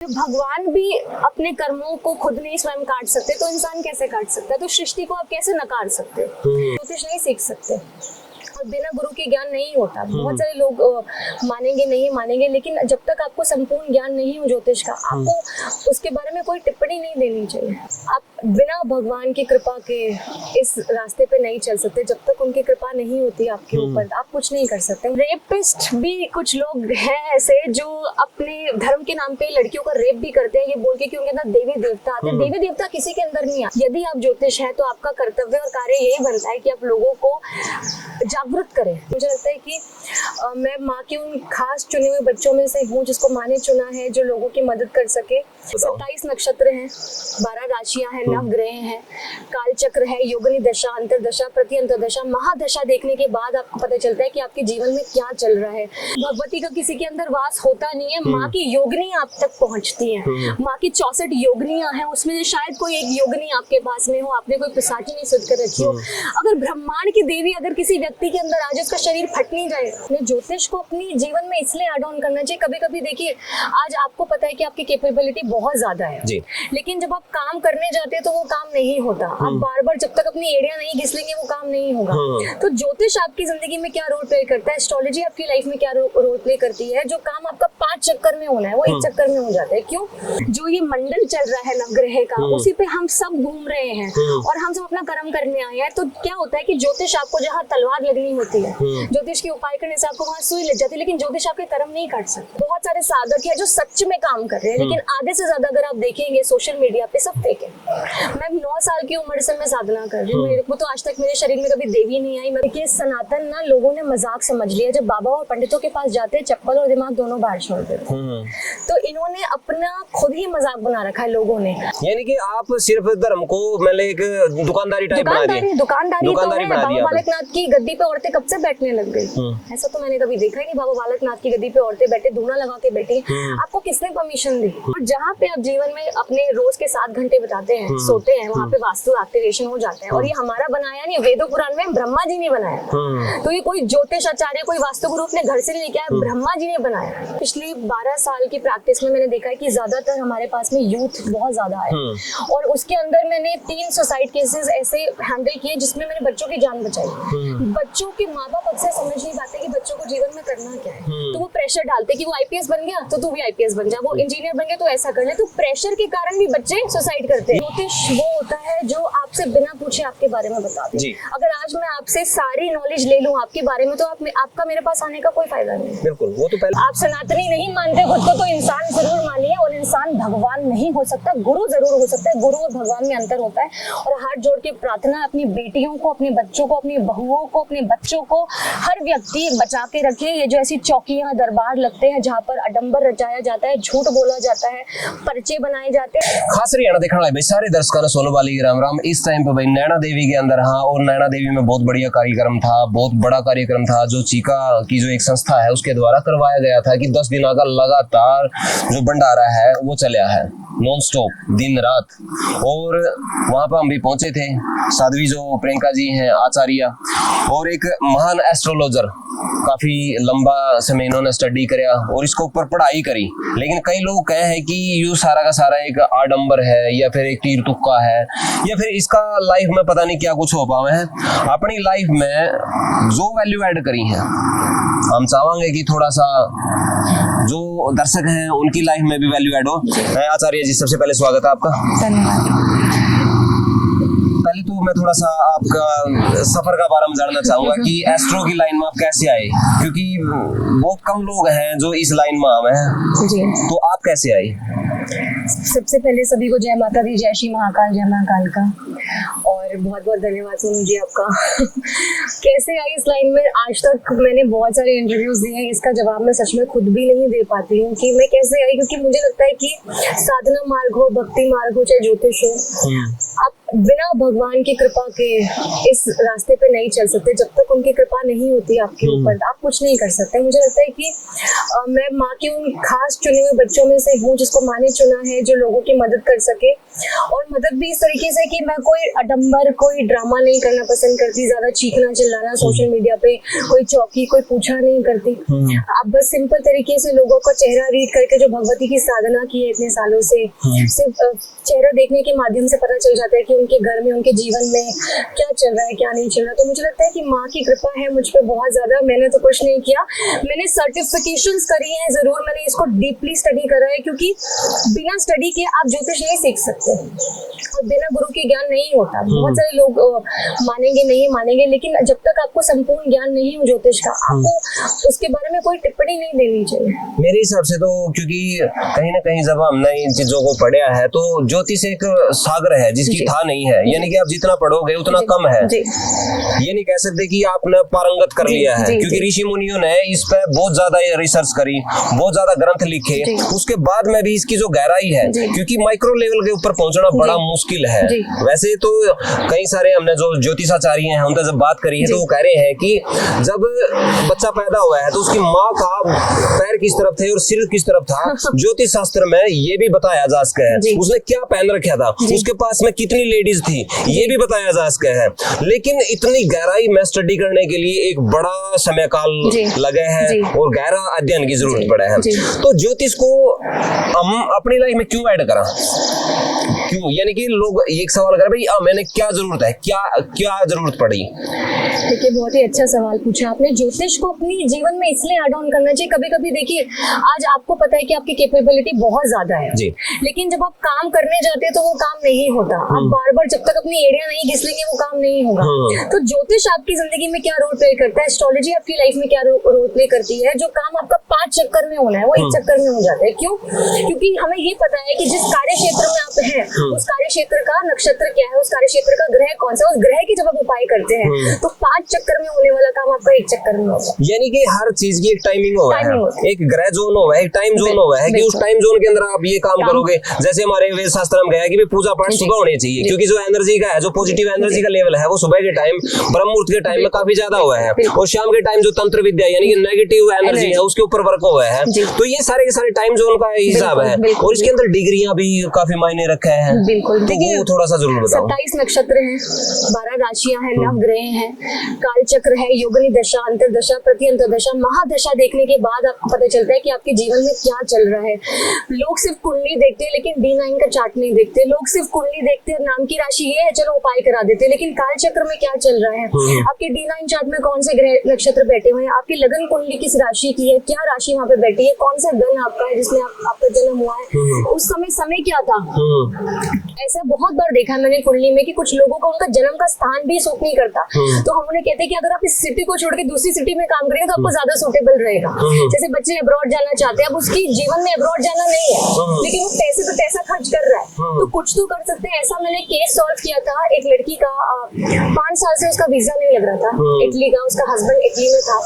भगवान भी अपने कर्मों को खुद नहीं स्वयं काट सकते, तो इंसान कैसे काट सकता है? तो सृष्टि को आप कैसे नकार सकते हो? ज्योतिष नहीं सीख सकते और बिना गुरु के ज्ञान नहीं होता। बहुत सारे लोग मानेंगे नहीं मानेंगे, लेकिन जब तक आपको संपूर्ण ज्ञान नहीं हो ज्योतिष का, आपको उसके बारे में कोई टिप्पणी नहीं देनी चाहिए। आप बिना भगवान की कृपा के इस रास्ते पे नहीं चल सकते। जब तक उनकी कृपा नहीं होती आपके ऊपर, आप कुछ नहीं कर सकते। रेपिस्ट भी कुछ लोग हैं ऐसे जो अपने धर्म के नाम पे लड़कियों का रेप भी करते हैं, ये बोल के कि उनके अंदर देवी देवता आते हैं। देवी देवता किसी के अंदर नहीं आते। यदि आप ज्योतिष है तो आपका कर्तव्य और कार्य यही बनता है कि आप लोगों को जागरूक करें। मुझे लगता है कि मैं माँ के उन खास चुने हुए बच्चों में से हूँ जिसको माँ ने चुना है, जो लोगों की मदद कर सके। 27 नक्षत्र हैं, 12 राशियां हैं, 9 ग्रह हैं, काल चक्र है, योगिनी दशा, अंतरदशा, प्रति अंतरदशा, महादशा देखने के बाद आपको पता चलता है कि आपके जीवन में क्या चल रहा है। भगवती का किसी के अंदर वास होता नहीं है, माँ की योगिनी आप तक पहुंचती है। माँ की 64 योगिनियां हैं, उसमें से शायद कोई एक योगिनी आपके पास में हो, आपने कोई पिशाची नहीं सुध कर रखी हो। अगर ब्रह्मांड की देवी अगर किसी व्यक्ति के अंदर आ जाए, उसका शरीर फट नहीं जाए। ज्योतिष को अपनी जीवन में इसलिए ऐड ऑन करना चाहिए। कभी कभी देखिए, आज आपको पता है कि आपकी कैपेबिलिटी बहुत ज्यादा है, लेकिन जब आप काम करने जाते हैं तो वो काम नहीं होता। आप बार बार जब तक अपनी एड़ियां नहीं घिस लेंगे वो काम नहीं होगा। तो ज्योतिष आपकी जिंदगी में क्या रोल प्ले करता है, एस्ट्रोलॉजी आपकी लाइफ में क्या रोल प्ले करती है। जो काम आपका 5 चक्कर में होना है वो 1 चक्कर में हो जाता है। क्यों? जो ये मंडल चल रहा है नवग्रह का, उसी पे हम सब घूम रहे हैं और हम सब अपना कर्म करने आए हैं। तो क्या होता है कि ज्योतिष आपको जहाँ तलवार लगनी होती है, ज्योतिष के उपाय करने से आपको वहाँ सुई लग जाती है, लेकिन ज्योतिष आपके कर्म नहीं काट सकते। बहुत सारे साधक है जो सच में काम कर रहे हैं, लेकिन आधे से ज्यादा अगर आप देखेंगे सोशल मीडिया पे सब फेक है। मैं 9 साल की उम्र से मैं साधना कर रही हूँ, मेरे को तो आज तक मेरे शरीर में कभी देवी नहीं आई। देखिए, सनातन ना लोगों ने मजाक समझ लिया। जब बाबा और पंडितों के पास जाते हैं, चप्पल और दिमाग दोनों बाहर छोड़ देते हैं। तो इन्होंने अपना खुद ही मजाक बना रखा है लोगों ने। यानी कि आप सिर्फ धर्म को मतलब एक दुकानदारी टाइप बना दिया। दुकानदारी तो है। बाबा बालकनाथ की गद्दी पे औरतें कब से बैठने लग गई? ऐसा तो मैंने कभी देखा ही नहीं। बाबा बालकनाथ की गद्दी पे औरतें बैठे, धूना लगा के बैठी। आपको किसने परमिशन दी? और जहाँ पे आप जीवन में अपने रोज के 7 घंटे बिताते हैं, सोते हैं, वहाँ पे वास्तु एक्टिवेशन हो जाता है। और ये हमारा बनाया नहीं, वेदों पुराण में ब्रह्मा जी ने बनाया। तो ये कोई ज्योतिष आचार्य, कोई वास्तु गुरु अपने घर से लेके आया, ब्रह्मा जी ने बनाया। पिछली 12 साल की प्रैक्टिस में मैंने देखा है कि ज्यादातर हमारे पास में यूथ बहुत ज्यादा है, और उसके अंदर मैंने 3 सुसाइड केसेस ऐसे हैंडल किए जिसमें मैंने बच्चों की जान बचाई। बच्चों के माँ बाप अक्सर समझ नहीं पाते कि बच्चों को जीवन में करना क्या है। तो वो प्रेशर डालते कि वो आईपीएस बन गया तो तू भी आईपीएस बन जा, वो इंजीनियर बन गया तो ऐसा कर ले। तो प्रेशर के कारण भी बच्चे सुसाइड करते हैं। ज्योतिष वो होता है जो आपसे बिना पूछे आपके बारे में बता दे। अगर आज मैं आपसे सारी नॉलेज ले लूं आपके बारे में, तो आपका मेरे पास आने का कोई फायदा नहीं। बिल्कुल, वो तो पहले आप सनातनी नहीं मानते खुद को, तो इंसान जरूर मानिए। और इंसान भगवान नहीं हो सकता, गुरु जरूर हो सकता है। गुरु और भगवान में अंतर होता है। और हाथ जोड़ के प्रार्थना, अपनी बेटियों को, अपने बच्चों को, अपनी बहुओं को, अपने बच्चों को, हर व्यक्ति बचा के रखे। ये जो ऐसी चौकियां दरबार लगते हैं जहाँ पर आडंबर रचाया जाता है, झूठ बोला जाता है, पर्चे बनाए जाते हैं। खास हरियाणा देखने वाले भाई सारे दर्शकों ने सोनू वाली राम राम। इस टाइम पे भाई नैना देवी के अंदर, हाँ, और नैना देवी में बहुत बढ़िया कार्यक्रम था, बहुत बड़ा कार्यक्रम था जो चीका की जो एक संस्था है उसके द्वारा करवाया गया था कि 10 दिनों का लगातार जो भंडारा है वो चला है नॉन स्टॉप, दिन रात। और वहां पर हम भी पहुंचे थे। साध्वी जो प्रियंका जी हैं आचार्य, और एक महान एस्ट्रोलॉजर, काफी लंबा समय इन्होंने स्टडी किया और इसके ऊपर पढ़ाई करी। लेकिन कई लोग कहे हैं कि यू सारा का सारा एक आडंबर है, या फिर एक तीर तुक्का है, या फिर इसका लाइफ में पता नहीं क्या कुछ हो पावे है। अपनी लाइफ में जो वैल्यू ऐड करी है, हम चाहेंगे कि थोड़ा सा जो दर्शक हैं उनकी लाइफ में भी वैल्यू ऐड हो। आचार्य जी, सबसे पहले स्वागत है आपका। धन्यवाद। पहले तो मैं थोड़ा सा आपका सफर का बारे में जानना चाहूंगा कि एस्ट्रो की लाइन में आप कैसे आए, क्योंकि बहुत कम लोग हैं जो इस लाइन में आए हैं। जी, तो आप कैसे आए? सबसे पहले सभी को जय माता दी, जय श्री महाकाल, जय महाकाल का। और बहुत बहुत धन्यवाद सोनू जी आपका। कैसे आई इस लाइन में? आज तक मैंने बहुत सारे इंटरव्यूज दिए हैं, इसका जवाब मैं सच में खुद भी नहीं दे पाती हूँ कि मैं कैसे आई। क्योंकि मुझे लगता है कि साधना मार्ग हो, भक्ति मार्ग हो, चाहे ज्योतिष हो, आप बिना भगवान की कृपा के इस रास्ते पे नहीं चल सकते। जब तक उनकी कृपा नहीं होती आपके ऊपर, आप कुछ नहीं कर सकते। मुझे लगता है कि मैं माँ के उन खास चुने हुए बच्चों में से हूँ जिसको माँ ने चुना है, जो लोगों की मदद कर सके। और मदद भी इस तरीके से कि मैं कोई आडंबर, कोई ड्रामा नहीं करना पसंद करती, ज्यादा चीखना चिल्लाना सोशल मीडिया पे, कोई चौकी, कोई पूछा नहीं करती। आप बस सिंपल तरीके से लोगों का चेहरा रीड करके, जो भगवती की साधना की है इतने सालों से, सिर्फ चेहरा देखने के माध्यम से पता चल जाता है कि उनके घर में, उनके जीवन में क्या चल रहा है, क्या नहीं चल रहा। तो मुझे लगता है कि माँ की कृपा है मुझ पे बहुत ज्यादा। मैंने तो कुछ नहीं किया, मैंने सर्टिफिकेशंस करी हैं जरूर, मैंने इसको डीपली स्टडी करा है, क्योंकि बिना स्टडी के आप ज्योतिष नहीं सीख सकते और बिना गुरु के ज्ञान नहीं होता। बहुत सारे लोग मानेंगे नहीं मानेंगे, लेकिन जब तक आपको संपूर्ण ज्ञान नहीं हो ज्योतिष का, आपको उसके बारे में कोई टिप्पणी नहीं देनी चाहिए मेरे हिसाब से। तो क्योंकि कहीं ना कहीं जब हमने इन चीजों को पढ़ा है, तो ज्योतिष एक सागर है जिसकी था नहीं है, यानी कि आप जितना पढ़ोगे उतना कम है। ये नहीं कह सकते कि आपने पारंगत कर लिया है, क्योंकि ऋषि मुनियों ने इस पे बहुत ज्यादा रिसर्च करी, बहुत ज्यादा ग्रंथ लिखे, उसके बाद में भी इसकी जो गहराई है, क्योंकि माइक्रो लेवल के ऊपर पहुंचना बड़ा मुश्किल है। वैसे तो कई सारे हमने जो ज्योतिषाचार्य हैं उनसे जब बात करी है, तो वो कह रहे हैं कि जब बच्चा पैदा हुआ है तो उसकी माँ का पैर किस तरफ थे और सिर किस तरफ था, ज्योतिष शास्त्र में ये भी बताया जा सका है। उसने क्या पहन रखा था, उसके पास में कितनी लेडीज थी, ये भी बताया जा सका है। लेकिन इतनी गहराई में स्टडी करने के लिए एक बड़ा समय काल लगे है और गहरा अध्ययन की जरूरत पड़े है। तो ज्योतिष को हम अपनी लाइफ में क्यों ऐड करा, क्यों? यानी कि लोग एक सवाल कर भाई मैंने क्या जरूरत है, क्या जरूरत पड़ी? देखिए, बहुत ही अच्छा सवाल पूछा आपने। ज्योतिष को अपने जीवन में इसलिए ऐड ऑन करना चाहिए। कभी कभी देखिए, आज आपको पता है कि आपकी कैपेबिलिटी बहुत ज्यादा है, लेकिन जब आप काम करने जाते हैं तो वो काम नहीं होता। आप बार बार जब तक अपनी एरिया नहीं घिस लेंगे वो काम नहीं होगा। तो ज्योतिष आपकी जिंदगी में क्या रोल प्ले करता है, एस्ट्रोलॉजी आपकी लाइफ में क्या रोल प्ले करती है। जो काम आपका 5 चक्कर में होना है वो 1 चक्कर में हो जाता है। क्यों? क्योंकि हमें ये पता है कि जिस कार्य क्षेत्र में आप हैं उस कार्य क्षेत्र का नक्षत्र क्या है, उस कार्य क्षेत्र का ग्रह कौन सा, उस ग्रह की जब आप उपाय करते हैं तो 5 चक्कर में होने वाला काम आपका 1 चक्कर में होगा। यानी कि हर चीज की एक टाइमिंग हुआ है, एक ग्रह जोन हुआ है, एक टाइम जोन हुआ है कि उस टाइम जोन के अंदर आप ये काम करोगे। जैसे हमारे वेद शास्त्र में गया है कि पूजा पाठ सुबह होनी चाहिए, क्योंकि जो एनर्जी का है, जो पॉजिटिव एनर्जी का लेवल है वो सुबह के टाइम, ब्रह्म मुहूर्त के टाइम में काफी ज्यादा हुआ है, और शाम के टाइम जो तंत्र विद्या यानी कि नेगेटिव एनर्जी है उसके ऊपर वर्क हुआ है। तो ये सारे के सारे टाइम जोन का हिसाब है, और इसके अंदर डिग्रियां भी काफी मायने रखे हैं। बिल्कुल, तो वो थोड़ा सा जरूर बताओ। 27 नक्षत्र हैं, 12 राशियां हैं, नवग्रह हैं, काल चक्र है, योगिनी दशा, अंतरदशा, प्रत्यंतरदशा, महादशा देखने के बाद आपको पता चलता है कि आपके जीवन में क्या चल रहा है। लोग सिर्फ कुंडली देखते हैं लेकिन D9 का चार्ट नहीं देखते। लोग सिर्फ कुंडली देखते हैं, नाम की राशि ये है, चलो उपाय करा देते हैं, लेकिन काल चक्र में क्या चल रहा है, आपके D9 चार्ट में कौन से ग्रह नक्षत्र बैठे हुए हैं, आपकी लगन कुंडली किस राशि की है, क्या राशि वहां पे बैठी है, कौन सा गण आपका है जिसमें आपका जन्म हुआ है, उस समय क्या था। ऐसा बहुत बार देखा है मैंने कुंडली में कि कुछ लोगों का उनका जन्म का स्थान भी सूट नहीं करता। तो हम उन्हें कहते हैं कि अगर आप इस सिटी को छोड़ के दूसरी सिटी में काम करेंगे तो आपको ज्यादा सूटेबल रहेगा। जैसे बच्चे अब्रॉड जाना चाहते हैं, अब उसकी जीवन में अब्रॉड जाना नहीं है, लेकिन वो पैसे पे पैसा खर्च कर रहा है, तो कुछ तो कर सकते हैं। ऐसा मैंने केस सॉल्व किया था, एक लड़की का 5 साल से उसका वीजा नहीं लग रहा था इटली का, उसका हस्बैंड इटली में था,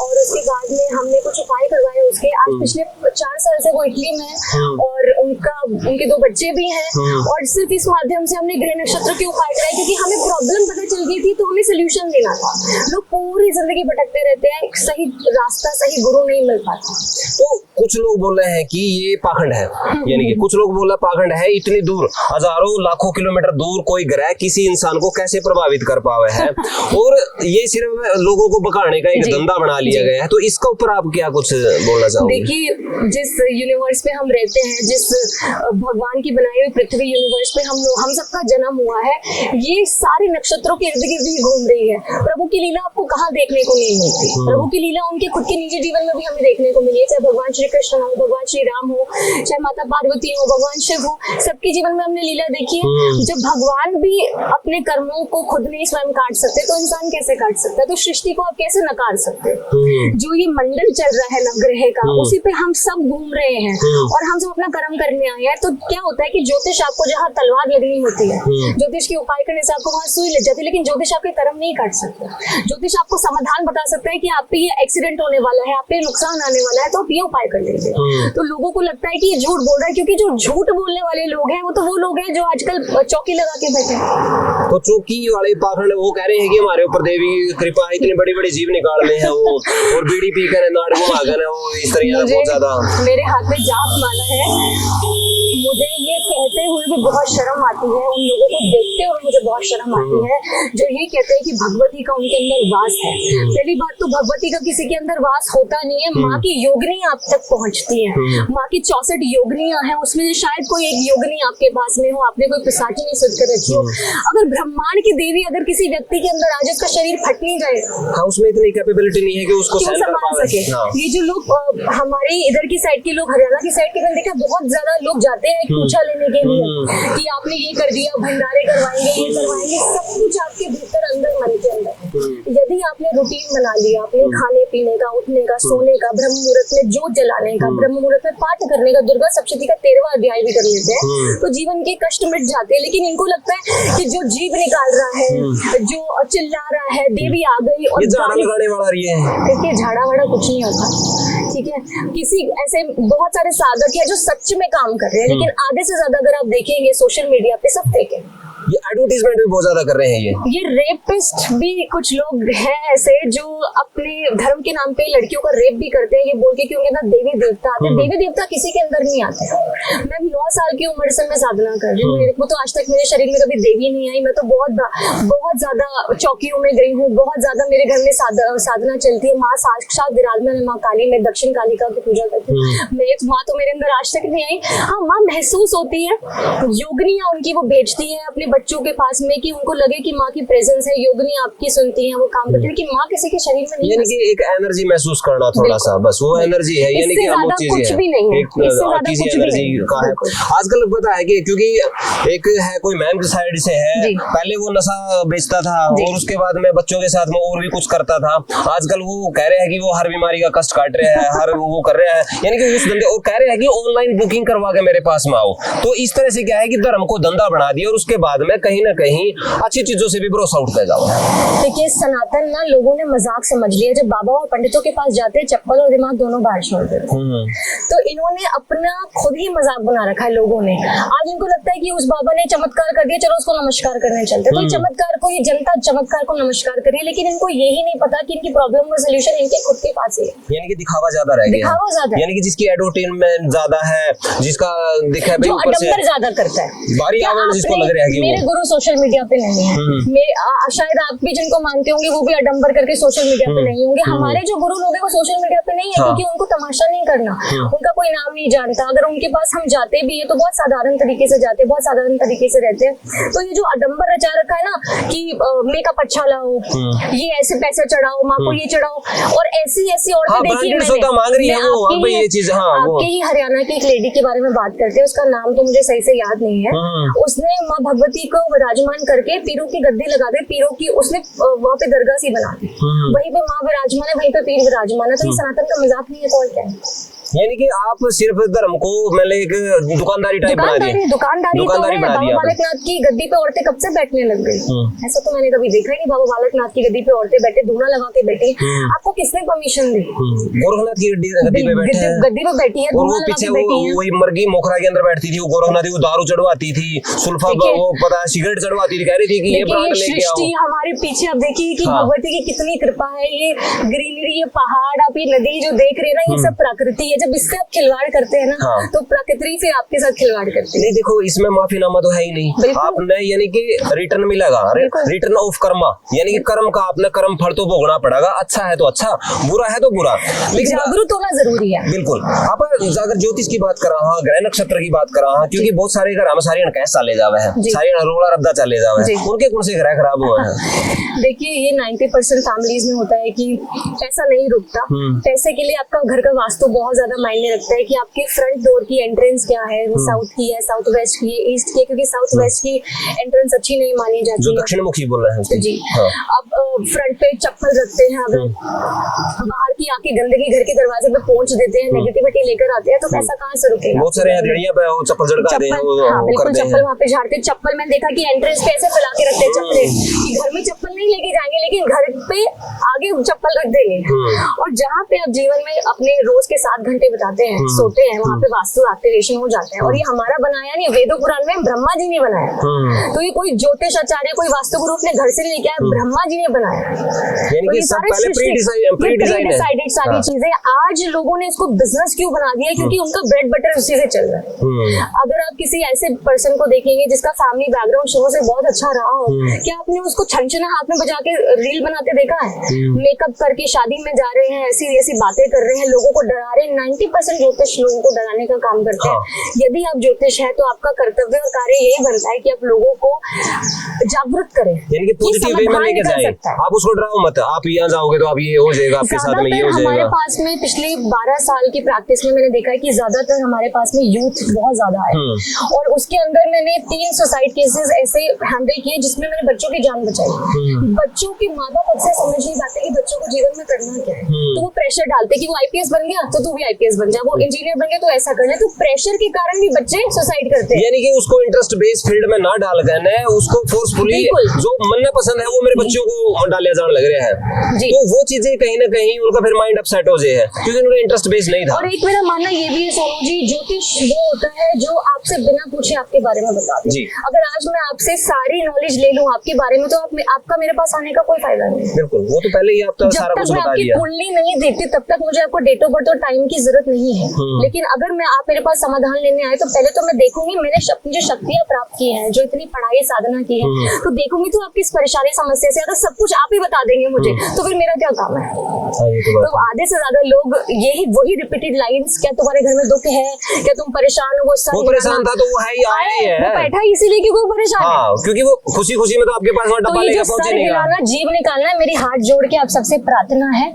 और उसके बाद में हमने कुछ उपाय करवाए उसके। आज पिछले 4 साल से वो इटली में है और उनके 2 बच्चे भी हैं, और सिर्फ इस माध्यम से हमने ग्रह नक्षत्र के उपाय कराए, क्योंकि हमें प्रॉब्लम पता चल गई थी तो हमें सोल्यूशन देना था। लोग पूरी जिंदगी भटकते रहते हैं, सही रास्ता, सही गुरु नहीं मिल पाता। तो कुछ लोग बोल रहे हैं कि ये पाखंड है, यानी कि कुछ लोग बोल रहे पाखंड है, इतनी दूर, हजारों लाखों किलोमीटर दूर कोई ग्रह किसी इंसान को कैसे प्रभावित कर पावे है, और ये सिर्फ लोगों को बकाने का एक धंधा बना लिया गया है। तो इसका ऊपर आप क्या कुछ बोलना चाहोगे? देखिए, जिस यूनिवर्स पे हम रहते हैं, जिस भगवान की बनाई हुई पृथ्वी यूनिवर्स पे हम सबका जन्म हुआ है, ये सारे नक्षत्रों के इर्द गिर्द ही घूम रही है। प्रभु की लीला आपको कहाँ देखने को नहीं मिलती। प्रभु की लीला उनके खुद के निजी जीवन में भी हमें देखने को मिली है, चाहे भगवान श्री कृष्ण हो, भगवान श्री राम हो, चाहे माता पार्वती हो, भगवान शिव हो, सबके जीवन में हमने लीला देखी है। जब भगवान भी अपने कर्मों को खुद नहीं स्वयं काट सकते तो इंसान कैसे काट सकता है? तो सृष्टि को आप कैसे नकार सकते? जो ये मंडल चल रहा है नवग्रह का, उसी पे हम सब घूम रहे हैं और हम सब अपना कर्म करने आए हैं। तो क्या होता है कि ज्योतिष आपको जहाँ तलवार लगनी होती है, ज्योतिष के उपाय करने से आपको वहां सुई लग जाती है, लेकिन ज्योतिष आपके कर्म नहीं काट सकता। ज्योतिष आपको समाधान बता सकता है कि आप पे ये एक्सीडेंट होने वाला है, आप पे नुकसान आने वाला है, तो आप ये उपाय कर लीजिए। तो लोगों को लगता है कि ये झूठ बोल रहा है, क्योंकि जो झूठ बोलने वाले लोग हैं वो लोग हैं जो आजकल चौकी लगा के बैठे हैं। तो चौकी वाले पाखंड वो कह रहे हैं कि हमारे ऊपर देवी कृपा है, इतनी बड़ी बड़ी जीव निकाल रहे हैं वो, और बीड़ी पी कर नाड़ घुमा कर वो इस तरह बहुत ज्यादा। मेरे हाथ में जाप माला है, मुझे ये कहते हुए भी बहुत शर्म आती है, उन लोगों को देखते हुए मुझे बहुत शर्म आती है जो ये कहते हैं कि भगवती का उनके अंदर वास है। पहली बात तो भगवती का किसी के अंदर वास होता नहीं है, माँ की योगिनी आप तक पहुंचती है। माँ की 64 योगिनियां हैं, उसमें से शायद कोई एक योगिनी आपके पास में हो, आपने कोई पिशाची नहीं सुध कर रखी हो। अगर ब्रह्मांड की देवी अगर किसी व्यक्ति के अंदर आ जाए, उसका शरीर फट नहीं जाएगा। हाँ, उसमें इतनी कैपेबिलिटी नहीं है कि उसको सहन कर संभाल पाए। सके। हाँ। ये जो लोग हमारे इधर की साइड के लोग, हरियाणा की साइड के मैंने देखा बहुत ज्यादा लोग जाते हैं पूछा लेने के लिए कि आपने ये कर दिया, भंडारे करवाएंगे, ये करवाएंगे, सब कुछ आपके भीतर अंदर मन के अंदर। यदि आपने रूटीन बना लिया अपने खाने पीने का, उठने का, सोने का, ब्रह्म मुहूर्त में जोत जलाने का, ब्रह्म मुहूर्त में पाठ करने का, दुर्गा सप्तशती का 13वां अध्याय भी कर लेते हैं, तो जीवन के कष्ट मिट जाते हैं। लेकिन इनको लगता है कि जो जीभ निकाल रहा है, जो चिल्ला रहा है, देवी आ गई और झाड़ा लगाने वाला रही है। देखिए, झाड़ा वाड़ा कुछ नहीं होता, ठीक है। किसी ऐसे बहुत सारे साधक हैं जो सच में काम कर रहे हैं, लेकिन आधे से ज्यादा अगर आप देखेंगे सोशल मीडिया पे सब फेक है। ये एडवर्टीजमेंट भी बहुत ज्यादा कर रहे हैं। ये रेपिस्ट भी कुछ लोग हैं ऐसे जो अपने धर्म के नाम पे लड़कियों का रेप भी करते हैं, ये बोल के कि उनके अंदर देवी देवता आते हैं। देवी देवता किसी के अंदर नहीं आते। मैं 9 साल की उम्र से मैं साधना कर रही हूँ, मेरे को तो आज तक मेरे शरीर में कभी देवी नहीं आई। मैं तो बहुत ज्यादा चौकियों में गई हूँ, बहुत ज्यादा मेरे घर में साधना चलती है। माँ साक्षात विराजमान है, माँ काली, मैं दक्षिण कालिका की पूजा करती हूँ। माँ तो मेरे अंदर आज तक नहीं आई। हाँ, माँ महसूस होती है, योगिनियाँ उनकी वो भेजती है अपने बच्चों के पास में कि उनको लगे कि माँ की प्रेजेंस है, योगिनी आपकी सुनती है, वो काम करती है, लेकिन माँ किसी के शरीर में नहीं। यानी कि एक एनर्जी महसूस करना थोड़ा सा, बस वो एनर्जी है, यानी कि अमुक चीज है, किसी एनर्जी का है। आजकल पता है कि क्योंकि एक है कोई मैम की साइड से है, पहले वो नशा बेचता था और उसके बाद में बच्चों के साथ में और भी कुछ करता था। आजकल वो कह रहे हैं कि वो हर बीमारी का कष्ट काट रहे हैं, हर वो कर रहे हैं, यानी कि उस धंधे, और कह रहे हैं कि ऑनलाइन बुकिंग करवा के मेरे पास में आओ। तो इस तरह से क्या है कि धर्म को धंधा बना दिया और उसके बाद में कहीं ना कहीं अच्छी चीजों से भी भरोसा उठता जाओ। देखिए, सनातन ना लोगों ने मजाक समझ लिया। जब बाबा और पंडितों के पास जाते हैं, चप्पल और दिमाग दोनों बाहर छोड़ देते हैं। तो इन्होंने अपना खुद ही मजाक बना रखा है लोगों ने। आज इनको लगता है कि उस बाबा ने चमत्कार कर दिया, चलो उसको नमस्कार करने चलते। तो चमत्कार को, ये जनता चमत्कार को नमस्कार करिए, लेकिन इनको यही नहीं पता कि इनकी प्रॉब्लम का सोल्यूशन इनके खुद के पास है। यानी कि दिखावा ज्यादा रह गया, दिखावा ज्यादा, यानी कि जिसकी एडवर्टाइजमेंट ज्यादा है, जिसका दिखा है, जो आडंबर ज्यादा करता है, भारी आवरण जिसको लग रहा है कि मेरे गुरु सोशल मीडिया पे नहीं है। शायद आप भी जिनको मानते होंगे वो भी आडंबर करके सोशल मीडिया पे नहीं होंगे। हमारे जो गुरु लोग हैं वो सोशल मीडिया पे नहीं है, क्योंकि उनको तमाशा नहीं करना, उनका कोई नाम नहीं जानता। अगर उनके पास हम जाते भी है तो बहुत साधारण तरीके से जाते हैं, बहुत साधारण तरीके से रहते हैं। तो ये जो आडंबर रचा रखा है ना कि मेकअप अच्छा लाओ, ये ऐसे पैसे चढ़ाओ, माँ को ये चढ़ाओ, और ऐसी औरतें देखी आपके ही हरियाणा की एक लेडी के बारे में बात करते हैं, उसका नाम तो मुझे सही से याद नहीं है। उसने माँ भगवती को विराजमान करके पीरों की गद्दी लगा दे, पीरों की उसने वहाँ पे दरगाह सी बना दी, वहीं पे माँ विराजमान है, वहीं पे पीर विराजमान है। तो ये सनातन का मजाक नहीं है तो और क्या है। यानी कि आप सिर्फ धर्म को मतलब एक दुकानदारी टाइप बना दिया, दुकानदारी बना दिया। बाबा बालकनाथ की गद्दी पे औरतें कब से बैठने लग गई, ऐसा तो मैंने कभी देखा ही नहीं। बाबा बालकनाथ की गद्दी पे औरतें बैठे, दूना लगा के बैठी, आपको किसने परमिशन दी? गोरखनाथ की गद्दी पे बैठे हैं, गद्दी पे बैठी है, और वो पीछे वही मरगी मोखरा के अंदर बैठती थी, वो गोरखनाथ वो दारू चढ़वाती थी, सुल्फा वो पता सिगरेट चढ़वाती थी, कह रही थी कि ये प्राण लेके आओ। हमारे पीछे आप देखिए कि भगवती की कितनी कृपा है, ये ग्रीनरी, ये पहाड़, आप ये नदी जो देख रहे हैं ना, ये सब प्रकृति है। जब इससे आप खिलवाड़ करते हैं ना, तो प्रकृति फिर आपके साथ खिलवाड़ करती है। नहीं, देखो इसमें माफीनामा तो है ही नहीं, आपने यानी कि रिटर्न मिलेगा, रिटर्न ऑफ कर्मा, यानी कि कर्म का आपने कर्म फल तो भोगना पड़ेगा। अच्छा है तो अच्छा, बुरा है तो बुरा, लेकिन जागरूक होना जरूरी है। बिल्कुल। आप अगर ज्योतिष की बात कर रहा हूँ, ग्रह नक्षत्र की बात कर रहा हूँ, क्योंकि बहुत सारे घर हम सारी कैसे चले जावे हैं, सारी रोड़ा रद्दा चले जावे हैं, उनके कौन से ग्रह खराब हुए हैं। देखिए, ये 90% फैमिलीज में होता है कि पैसा नहीं रुकता। पैसे के लिए आपका घर का वास्तु बहुत ज्यादा मायने रखता है कि आपके फ्रंट डोर की एंट्रेंस क्या है, वो साउथ की है, साउथ वेस्ट की है, ईस्ट की है, क्योंकि साउथ वेस्ट की एंट्रेंस अच्छी नहीं मानी जाती जो दक्षिण मुखी बोल रहे हैं जी। अब फ्रंट पे चप्पल रखते हैं, अगर बाहर की आके गंदगी घर के दरवाजे पे पहुंच देते हैं, नेगेटिविटी लेकर आते हैं, तो पैसा कहाँ से रुकेगा। बहुत सारे हथेलियां पे चप्पल झड़का दे, बिल्कुल चप्पल वहाँ पे झाड़ते। चप्पल मैंने देखा कि एंट्रेंस पे ऐसे फैला के रखते हैं चप्पल, कि घर में चप्पल नहीं लेके जाएंगे, लेकिन घर पे आगे चप्पल रख देंगे। और जहाँ पे आप जीवन में अपने रोज के 7 घंटे बिताते हैं, सोते हैं, वहाँ पे वास्तु एक्टिवेशन हो जाता है। और ये हमारा बनाया नहीं, वेदों पुराण में ब्रह्मा जी ने बनाया। तो ये कोई ज्योतिष आचार्य, कोई वास्तु गुरु अपने घर से नहीं लेके आया, ब्रह्मा जी ने बनाया। यानी कि सब पहले प्री-डिसाइडेड सारी चीजें। आज लोगों ने इसको बिजनेस क्यों बना दिया, क्योंकि उनका ब्रेड बटर उसी से चल रहा है। अगर आप किसी ऐसे पर्सन को देखेंगे जिसका फैमिली बैकग्राउंड शुरू से बहुत अच्छा रहा हो, क्या आपने उसको छनछना हाथ में बजा के रील बनाते देखा है? मेकअप करके शादी में जा रहे हैं, ऐसी ऐसी बातें कर रहे हैं, लोगों को डरा रहे हैं। 90% ज्योतिष लोगों को डराने का काम करते हैं। यदि आप ज्योतिष है तो आपका कर्तव्य और कार्य यही बनता है कि आप लोगों को जागरूक करें, यानी कि पॉजिटिव वे में लेके जाए। आप उसको डराओ मत, आप यहाँ जाओगे तो आप ये हो जाएगा, आपके साथ में ये हो जाएगा। हमारे पास में पिछले 12 साल की प्रैक्टिस में मैंने देखा है कि ज्यादातर हमारे पास में यूथ बहुत ज्यादा है, और उसके अंदर मैंने 3 सुसाइड केसेस ऐसे हैंडल किए जिसमें मैंने बच्चों की जान बचाई। बच्चों के माँ बाप अक्सर समझ नहीं पाते कि बच्चों को जीवन में करना क्या है, तो वो प्रेशर डालते कि वो आईपीएस बन गया तो तू भी आईपीएस बन जा, वो इंजीनियर बन गया तो ऐसा करना, तो प्रेशर के कारण भी बच्चे सुसाइड करते हैं। यानी कि उसको इंटरेस्ट बेस्ड फील्ड में ना डाल करने, उसको फोर्सफुली जो मन में पसंद है वो मेरे बच्चों को डालिया जाने लग रहे हैं, तो वो चीजें कहीं ना कहीं उनका फिर माइंड अपसेट हो जाए क्योंकि उनका इंटरेस्ट बेस्ड नहीं था। और एक मेरा मानना ये भी है सोनू जी, ज्योतिष वो होता है जो आपसे बिना पूछे आपके बारे में बता दे। अगर आज मैं आपसे सारी नॉलेज ले लूं आपके बारे में तो आपका मेरे पास आने का कोई फायदा नहीं। बिल्कुल, वो तो पहले ही आपका सारा कुछ बता दिया। आपकी कुंडली नहीं देखती तब तक मुझे आपको डेट ऑफ बर्थ और टाइम की जरूरत नहीं है, लेकिन अगर मैं आप मेरे पास समाधान लेने आए तो पहले तो मैं देखूंगी मैंने जो शक्तियां प्राप्त की हैं, जो इतनी पढ़ाई साधना की है, तो देखूंगी तो आपकी इस परेशानी समस्या से अगर सब कुछ आप ही बता देंगे मुझे तो फिर मेरा क्या काम है? तो आधे से ज्यादा लोग यही वही रिपीटेड लाइंस, क्या तुम्हारे घर में दुख है, क्या तुम परेशान हो, वो परेशान था तो वो है ही आया ही है, वो बैठा इसीलिए क्योंकि वो परेशान है, क्योंकि वो खुशी खुशी में तो आपके पास डब्बा लेकर पहुंचे नहीं। हिलाना, जीव निकालना है। मेरी हाथ जोड़ के आप सबसे प्रार्थना है,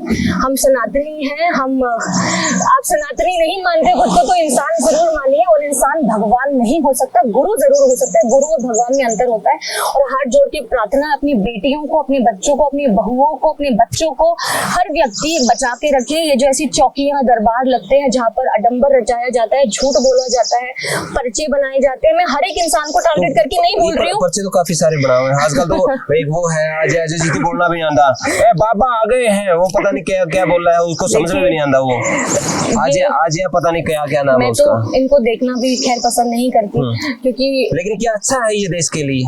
हम सनातनी हैं, आप सनातनी नहीं मानते खुद को तो इंसान जरूर मानिए, और इंसान भगवान नहीं हो सकता, गुरु जरूर हो सकता है, गुरु और भगवान में अंतर होता है। और हाथ जोड़ के प्रार्थना अपनी बेटियों को, अपने बच्चों को, अपनी बहुओं को, अपने बच्चों को, हर व्यक्ति बचा के रखे। ये जो ऐसी चौकियां दरबार लगते हैं जहाँ पर आडंबर रचाया जाता है, झूठ बोला जाता है, पर्चे बनाए जाते हैं, मैं हर एक इंसान को टारगेट करके नहीं बोल रही हूँ। पर्चे तो काफी सारे बनाए हुए हैं आजकल, तो एक वो है अजय जी की बोलना भी नहीं आता, बाबा आ गए हैं, वो पता नहीं क्या क्या बोल रहा है, उसको समझ में भी नहीं आता। वो आज पता नहीं क्या क्या नाम है उसका। मैं तो इनको देखना भी खैर पसंद नहीं करती क्योंकि, लेकिन क्या अच्छा है ये देश के लिए,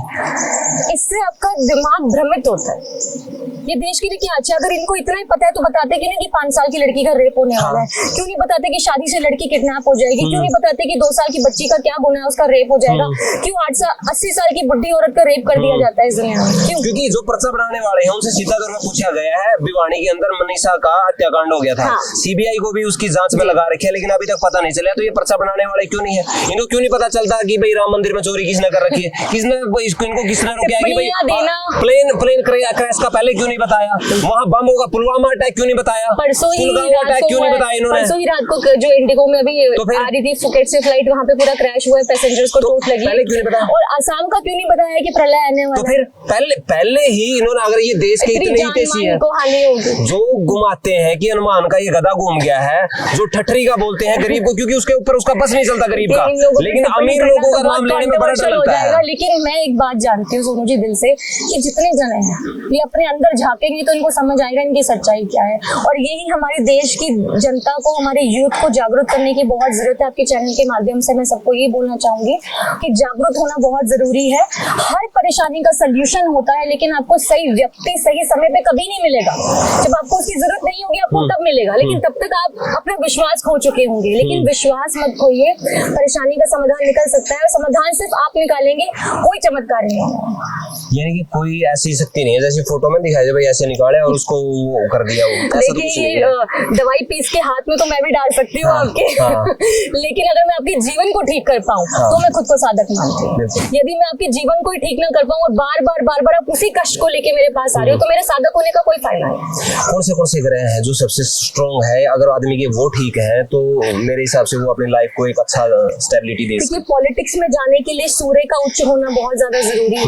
इससे आपका दिमाग भ्रमित होता है। ये देश के लिए क्या अच्छा, अगर इनको इतना ही पता है तो बताते कि नहीं कि 5 साल की लड़की का रेप होने वाला है, क्यों नहीं बताते कि शादी से लड़की किडनैप हो जाएगी, क्यों नहीं बताते कि 2 साल की बच्ची का क्या गुनाह है, उसका रेप हो जाएगा, क्यों 80 साल की बुढ़ी औरत का रेप कर दिया जाता है इस दुनिया में, क्यों? क्योंकि जो पर्चा बनाने वाले हैं उनसे सीधा तौर पर पूछा गया है, भिवानी के अंदर मनीषा का हत्याकांड हो गया था, सीबीआई को भी उसकी जांच में लगा रखे, लेकिन अभी तक पता नहीं चला, तो ये पर्चा बनाने वाले क्यों नहीं है? इनको क्यों नहीं पता चलता कि भाई राम मंदिर में चोरी किसने कर रखी है, इनको किसने रोका है कि भाई प्लेन क्रैश का पहले क्यों नहीं बताया, वहाँ बम होगा, पुलवामा अटैक क्यों नहीं बताया, परसों ही अटैक क्यों नहीं बताया इन्होंने? परसों ही रात को जो इंडिगो में अभी आ रही थी फुकेट से फ्लाइट, वहाँ पे पूरा क्रैश हुआ है, पैसेंजर्स को चोट लगी, पहले क्यों नहीं बताया? और असम का क्यों नहीं बताया कि प्रलय आने वाला? तो फिर पहले ही इन्होंने, अगर ये देश के इतने हितैषी है, जो घुमाते हैं कि हनुमान का ये गधा घूम गया है, जो ठठरी का बोलते हैं गरीब को, क्योंकि उसके ऊपर उसका बस नहीं चलता गरीब का, लेकिन अमीर लोगों का नाम लेने में बड़ा डर लगता है। लेकिन मैं एक बात जानती हूँ सोनू जी दिल से, कि जितने जने हैं ये अपने अंदर झांकेंगे तो इनको समझ आएगा इनकी सच्चाई क्या है, और यही हमारे देश की जनता को, हमारे यूथ को जागरूक करने की बहुत जरूरत है। आपके चैनल के माध्यम से मैं सबको ये बोलना चाहूंगी कि जागरूक होना बहुत जरूरी है। हर परेशानी का सोल्यूशन होता है, लेकिन आपको सही व्यक्ति सही समय पे कभी नहीं मिलेगा। जब आपको उसकी जरूरत नहीं होगी आपको तब मिलेगा, लेकिन तब तक आप अपना विश्वास खो चुके होंगे। लेकिन विश्वास मत खोइए, परेशानी का समाधान निकल सकता है, समाधान सिर्फ आप निकालेंगे, कोई चमत्कार नहीं होगा। यानी कि कोई ऐसी शक्ति नहीं है जैसे फोटो में दिखाया जाए, भाई ऐसे निकाले और उसको वो कर दिया। देखिए ये दवाई पीस के हाथ में तो मैं भी डाल सकती हूँ आपके, लेकिन अगर मैं आपके जीवन को ठीक कर पाऊँ तो मैं खुद को साधक मानती हूँ। यदि मैं आपके जीवन को ही ठीक ना कर पाऊँ और बार बार आप उसी कष्ट को लेके मेरे पास आ रहे हो तो मेरे साधक होने का कोई फायदा नहीं। कौन से ग्रह हैं जो सबसे स्ट्रॉन्ग है, अगर आदमी के वो ठीक है तो मेरे हिसाब से वो अपनी लाइफ को एक अच्छा स्टेबिलिटी दे सकते हैं। पॉलिटिक्स में जाने के लिए सूर्य का उच्च होना बहुत ज्यादा जरूरी है,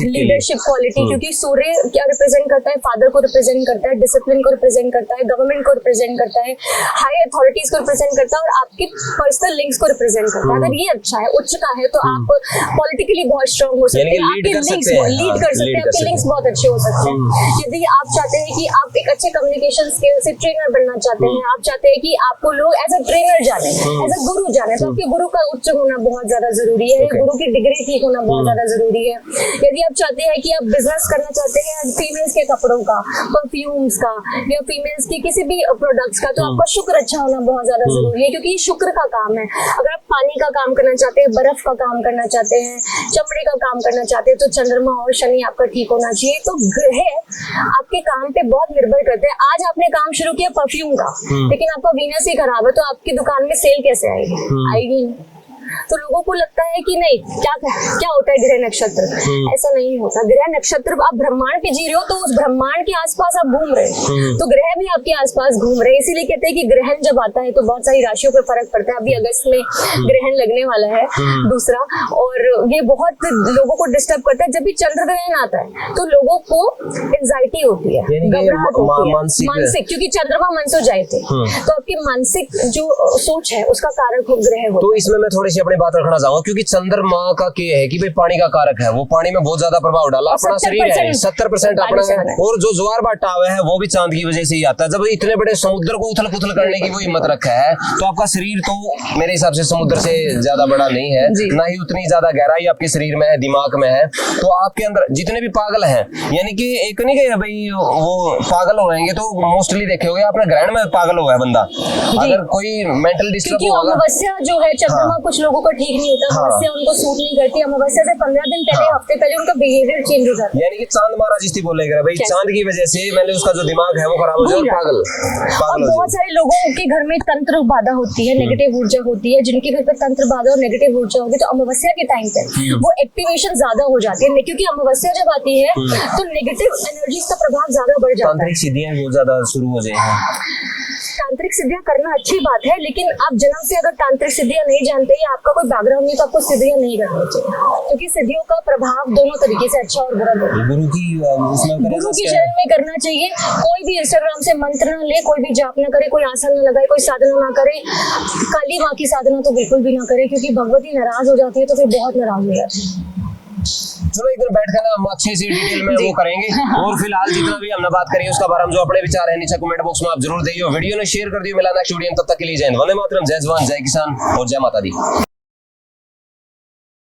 लीडरशिप क्वालिटी, क्योंकि सूर्य क्या रिप्रेजेंट करता है, फादर को रिप्रेजेंट करता है, डिसिप्लिन को रिप्रेजेंट करता है, गवर्नमेंट को रिप्रेजेंट करता है, हाई अथॉरिटीज को रिप्रेजेंट करता है और आपके पर्सनल लिंक्स को रिप्रेजेंट करता है। अगर ये अच्छा है, उच्च का है, तो आप पॉलिटिकली बहुत स्ट्रांग हो सकते हैं, आपके लिंक्स लीड कर सकते हैं, आपके लिंक्स बहुत अच्छे हो सकते हैं। यदि आप चाहते हैं कि आप एक अच्छे कम्युनिकेशन स्किल से ट्रेनर बनना चाहते हैं, आप चाहते हैं कि आपको लोग एज अ ट्रेनर जाने, एज अ गुरु जाने, तो आपके गुरु का उच्च होना बहुत ज्यादा जरूरी है, गुरु की डिग्री ठीक होना बहुत ज्यादा जरूरी है। यदि आप चाहते हैं कि आप बिजनेस करना चाहते हैं फीमेल्स के कपड़ों का, परफ्यूम्स का या फीमेल्स की किसी भी प्रोडक्ट्स का, तो आपका शुक्र अच्छा होना बहुत ज्यादा जरूरी है, क्योंकि ये शुक्र का काम है। अगर आप पानी का काम करना चाहते हैं, बर्फ का काम करना चाहते हैं, चमड़े का काम करना चाहते हैं, तो चंद्रमा और शनि आपका ठीक होना चाहिए। तो ग्रह आपके काम पे बहुत निर्भर करते हैं। आज आपने काम शुरू किया परफ्यूम का, लेकिन आपका वीनस ही खराब है, तो आपकी दुकान में सेल कैसे आएगी? आएगी नहीं। तो लोगों को लगता है कि नहीं, क्या होता है ग्रह नक्षत्र, ऐसा नहीं होता। ग्रह नक्षत्र, आप ब्रह्मांड पे जी रहे हो तो उस ब्रह्मांड के आसपास आप घूम रहे हो, तो ग्रह भी आपके आसपास घूम रहे हैं। इसीलिए कहते हैं कि ग्रहण जब आता है तो बहुत सारी राशियों पे फर्क पड़ता है। अभी अगस्त में ग्रहण लगने वाला है दूसरा, और ये बहुत लोगों को डिस्टर्ब करता है। जब भी चंद्र ग्रहण आता है तो लोगों को एंजाइटी होती है, घबराहट होती है, मानसिक, क्योंकि चंद्रमा मन से जाए थे, तो आपकी मानसिक जो सोच है उसका कारक ग्रह होता है। तो इसमें मैं थोड़ी अपनी बात रखना चाहूंगा, क्योंकि चंद्रमा का क्या है कि भाई पानी का कारक है, वो पानी में बहुत ज्यादा प्रभाव डाला। अपना शरीर है 70% अपना है, और जो ज्वार भाटा है वो भी चांद की वजह से ही आता है। जब इतने बड़े समुद्र को उथल पुथल करने की वो हिम्मत रखा है, तो आपका शरीर तो मेरे हिसाब से समुद्र से ज्यादा बड़ा नहीं है, ना ही उतनी ज्यादा गहराई आपके शरीर में है, दिमाग में है। तो आपके अंदर जितने भी पागल हैं, यानी कि एक नहीं कि भाई वो पागल हो जाएंगे, तो मोस्टली देखे होंगे आपने ग्रहण में पागल हुआ है बंदा, अगर कोई मेंटल डिस्टर्ब होगा। अमावस्या जो है चंद्रमा कुछ लोगों का ठीक नहीं होता, अमावस्या उनको सूट नहीं करती। अमावस्या से 15 दिन पहले, हफ्ते पहले उनका बिहेवियर चेंज हो जाता है। यानी कि चांद महाराज इसी बोलेगा भाई चांद की वजह से मैंने उसका जो दिमाग है वो खराब हो जाए, पागल और बहुत सारे लोगों के घर में तंत्र बाधा होती है, नेगेटिव ऊर्जा होती है। जिनके घर पे तंत्र बाधा और नेगेटिव ऊर्जा होगी, तो अमावस्या के टाइम पे वो एक्टिवेशन ज्यादा हो जाती है, क्योंकि अमावस्या जब आती है तो नेगेटिव एनर्जी का प्रभाव ज्यादा बढ़ जाता है। तांत्रिक सिद्धियां बहुत ज्यादा शुरू हो जाए। तांत्रिक सिद्धियां करना अच्छी बात है, लेकिन आप जन्म से अगर तांत्रिक सिद्धियां नहीं जानते या आपका कोई बैकग्राउंड नहीं, तो आपको सिद्धियां नहीं करनी चाहिए, क्योंकि सिद्धियों का प्रभाव दोनों तरीके से अच्छा और बुरा होता है। गुरु की शरण में करना चाहिए। कोई भी इंस्टाग्राम से मंत्र ना ले, कोई भी जाप ना करे, कोई आसन ना लगाए, कोई साधना ना करे। काली माँ की साधना तो बिल्कुल भी ना करे, क्योंकि भगवती नाराज हो जाती है तो फिर बहुत नाराज हो जाती है। चलो एक दिन बैठ कर ना हम अच्छे से डिटेल में वो करेंगे, और फिलहाल जितना भी हमने बात करी उसका बारे में जो अपने विचार है नीचे कमेंट बॉक्स में आप जरूर दियो, वीडियो ने शेयर कर दियो। मिला नेक्स्ट वीडियो में, तब तक के लिए जय हिंद, वंदे मातरम, जय जवान, जय किसान और जय माता दी।